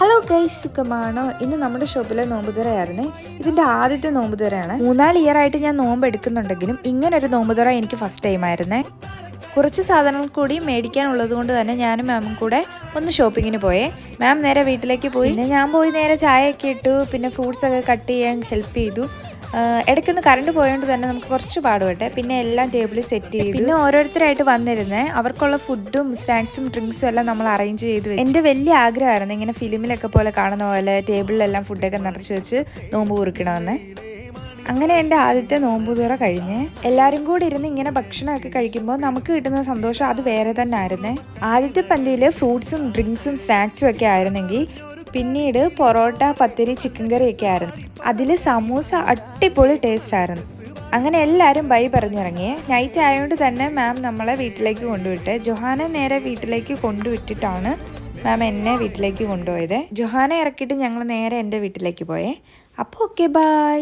Hello guys, സുഖമാണോ? ഇന്ന് നമ്മുടെ ഷോപ്പിലെ നോമ്പുതുറയായിരുന്നേ. ഇതിൻ്റെ ആദ്യത്തെ നോമ്പുതുറയാണ്. 3-4 ഇയർ ആയിട്ട് ഞാൻ നോമ്പ് എടുക്കുന്നുണ്ടെങ്കിലും ഇങ്ങനൊരു നോമ്പുതുറ എനിക്ക് ഫസ്റ്റ് ടൈം ആയിരുന്നേ. കുറച്ച് സാധനങ്ങൾ കൂടി മേടിക്കാനുള്ളത് കൊണ്ട് തന്നെ ഞാനും മാമും കൂടെ ഒന്ന് ഷോപ്പിങ്ങിന് പോയേ. മാം നേരെ വീട്ടിലേക്ക് പോയി. പിന്നെ ഞാൻ പോയി നേരെ ചായയൊക്കെ ഇട്ടു. പിന്നെ ഫ്രൂട്ട്സ് ഒക്കെ കട്ട് ചെയ്യാൻ ഹെൽപ്പ് ചെയ്തു. ഇടയ്ക്കൊന്ന് കറണ്ട് പോയതുകൊണ്ട് തന്നെ നമുക്ക് കുറച്ച് പാടുപെട്ടെ. പിന്നെ എല്ലാം ടേബിളിൽ സെറ്റ് ചെയ്തു. പിന്നെ ഓരോരുത്തരായിട്ട് വന്നിരുന്നേ അവർക്കുള്ള ഫുഡും സ്നാക്സും ഡ്രിങ്ക്സും എല്ലാം നമ്മൾ അറേഞ്ച് ചെയ്തു. എൻ്റെ വലിയ ആഗ്രഹമായിരുന്നു ഇങ്ങനെ ഫിലിമിലൊക്കെ പോലെ കാണുന്ന പോലെ ടേബിളിലെല്ലാം ഫുഡൊക്കെ നിറച്ച് വെച്ച് നോമ്പ് കുറിക്കണമെന്ന്. അങ്ങനെ എൻ്റെ ആദ്യത്തെ നോമ്പുതുറ കഴിഞ്ഞ് എല്ലാവരും കൂടി ഇരുന്ന് ഇങ്ങനെ ഭക്ഷണമൊക്കെ കഴിക്കുമ്പോൾ നമുക്ക് കിട്ടുന്ന സന്തോഷം അത് വേറെ തന്നെ ആയിരുന്നേ. ആദ്യത്തെ പന്തിയിൽ ഫ്രൂട്ട്സും ഡ്രിങ്ക്സും സ്നാക്സും ഒക്കെ ആയിരുന്നെങ്കിൽ പിന്നീട് പൊറോട്ട, പത്തിരി, ചിക്കൻ കറിയൊക്കെ ആയിരുന്നു. അതിൽ സമൂസ അടിപൊളി ടേസ്റ്റ് ആയിരുന്നു. അങ്ങനെ എല്ലാവരും ബൈ പറഞ്ഞിറങ്ങിയേ. നൈറ്റ് ആയതുകൊണ്ട് തന്നെ മാം നമ്മളെ വീട്ടിലേക്ക് കൊണ്ടുവിട്ട് ജൊഹാനെ നേരെ വീട്ടിലേക്ക് കൊണ്ടുവിട്ടിട്ടാണ് മാം എന്നെ വീട്ടിലേക്ക് കൊണ്ടുപോയത്. ജൊഹാനെ ഇറക്കിയിട്ട് ഞങ്ങൾ നേരെ എൻ്റെ വീട്ടിലേക്ക് പോയേ. അപ്പോൾ ഓക്കെ, ബൈ.